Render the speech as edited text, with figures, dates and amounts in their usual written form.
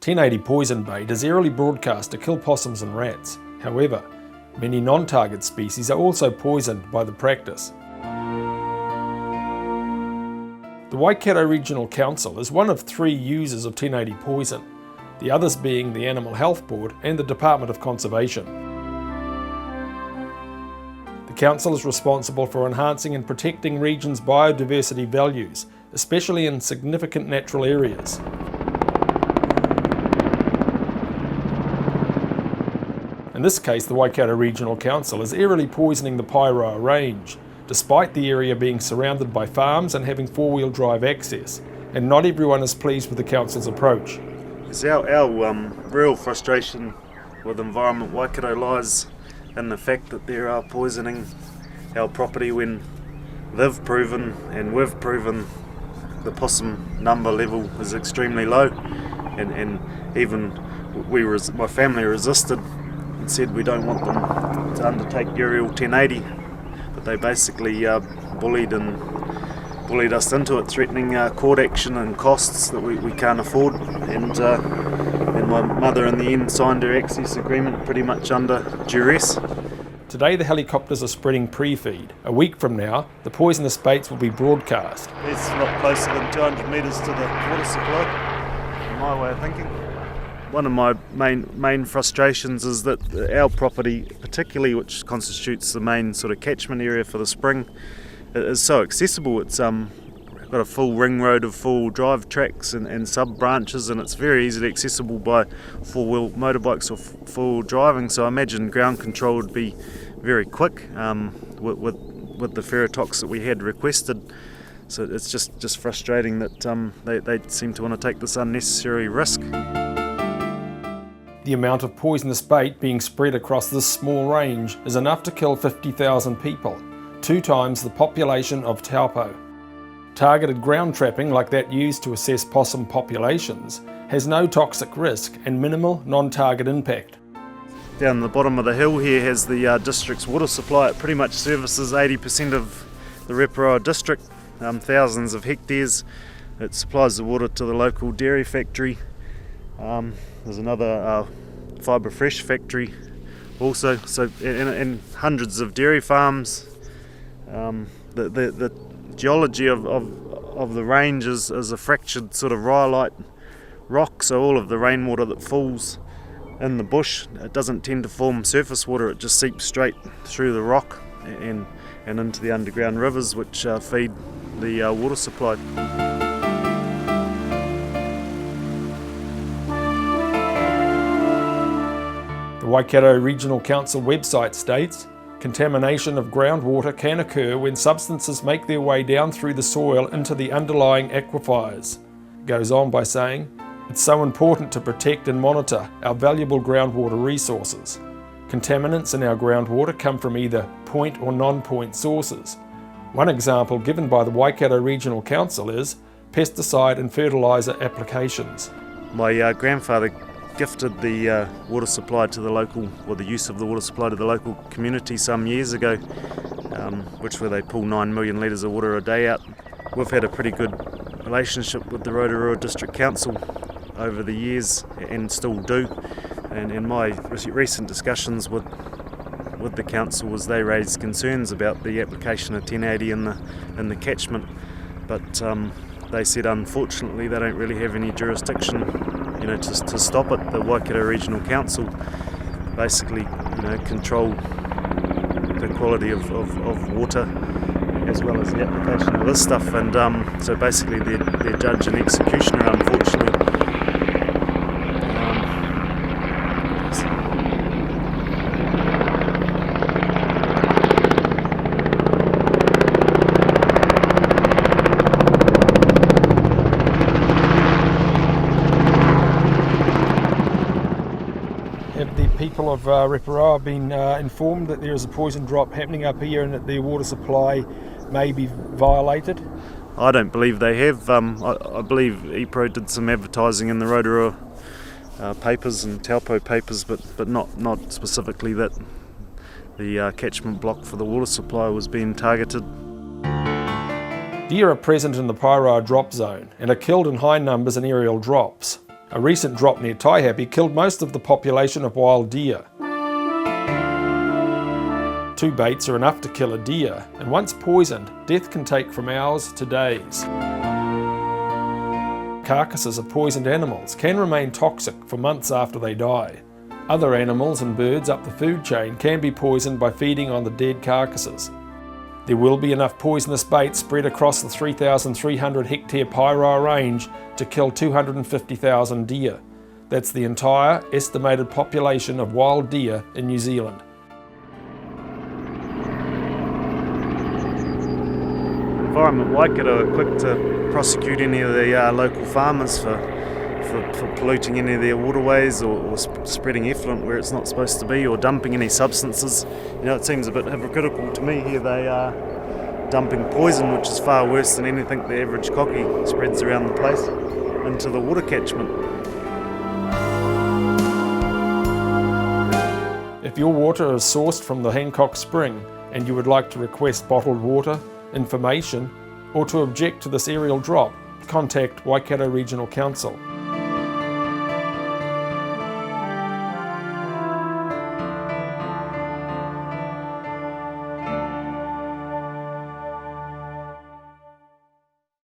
1080 poison bait is aerially broadcast to kill possums and rats. However, many non-target species are also poisoned by the practice. The Waikato Regional Council is one of 3 users of 1080 poison, the others being the Animal Health Board and the Department of Conservation. The Council is responsible for enhancing and protecting regions' biodiversity values, especially in significant natural areas. In this case, the Waikato Regional Council is aerially poisoning the Paeroa Range, despite the area being surrounded by farms and having 4-wheel drive access, and not everyone is pleased with the Council's approach. Our real frustration with Environment Waikato lies in the fact that they are poisoning our property when they've proven and we've proven the possum number level is extremely low, and even my family resisted and said we don't want them to undertake aerial 1080, but they basically bullied us into it, threatening court action and costs that we can't afford, and my mother in the end signed her access agreement pretty much under duress. Today the helicopters are spreading pre-feed. A week from now, the poisonous baits will be broadcast. It's a lot closer than 200 metres to the water supply, in my way of thinking. One of my main frustrations is that our property, particularly which constitutes the main sort of catchment area for the spring, is so accessible. It's got a full ring road of 4-wheel drive tracks and sub-branches, and it's very easily accessible by 4-wheel motorbikes or 4-wheel driving, so I imagine ground control would be very quick with the ferrotox that we had requested. So it's just frustrating that they seem to want to take this unnecessary risk. The amount of poisonous bait being spread across this small range is enough to kill 50,000 people, 2 times the population of Taupo. Targeted ground trapping like that used to assess possum populations has no toxic risk and minimal non-target impact. Down the bottom of the hill here has the district's water supply. It pretty much services 80% of the Paeroa district, thousands of hectares. It supplies the water to the local dairy factory. There's another fibre fresh factory also, so and hundreds of dairy farms. The geology of the range is a fractured sort of rhyolite rock, so all of the rainwater that falls in the bush, it doesn't tend to form surface water, it just seeps straight through the rock and into the underground rivers which feed the water supply. The Waikato Regional Council website states, contamination of groundwater can occur when substances make their way down through the soil into the underlying aquifers. It goes on by saying, it's so important to protect and monitor our valuable groundwater resources. Contaminants in our groundwater come from either point or non-point sources. One example given by the Waikato Regional Council is pesticide and fertiliser applications. My grandfather gifted the water supply to the local, or the use of the water supply to the local community some years ago, where they pull 9 million litres of water a day out. We've had a pretty good relationship with the Rotorua District Council over the years and still do, and in my recent discussions with the council was they raised concerns about the application of 1080 in the catchment, but they said unfortunately they don't really have any jurisdiction to stop it. The Waikato Regional Council basically control the quality of water as well as the application of this stuff, and so basically their judge and executioner unfortunately Have the people of Paeroa been informed that there is a poison drop happening up here and that their water supply may be violated? I don't believe they have. I believe EPRO did some advertising in the Rotorua papers and Taupo papers, but not specifically that the catchment block for the water supply was being targeted. Deer are present in the Paeroa drop zone and are killed in high numbers in aerial drops. A recent drop near Taihape killed most of the population of wild deer. 2 baits are enough to kill a deer, and once poisoned, death can take from hours to days. Carcasses of poisoned animals can remain toxic for months after they die. Other animals and birds up the food chain can be poisoned by feeding on the dead carcasses. There will be enough poisonous bait spread across the 3,300 hectare Paeroa Range to kill 250,000 deer. That's the entire estimated population of wild deer in New Zealand. Environment Waikato are quick to prosecute any of the local farmers for polluting any of their waterways or spreading effluent where it's not supposed to be, or dumping any substances. It seems a bit hypocritical to me. Here they are dumping poison, which is far worse than anything the average cocky spreads around the place, into the water catchment. If your water is sourced from the Hancock Spring and you would like to request bottled water, information, or to object to this aerial drop, contact Waikato Regional Council.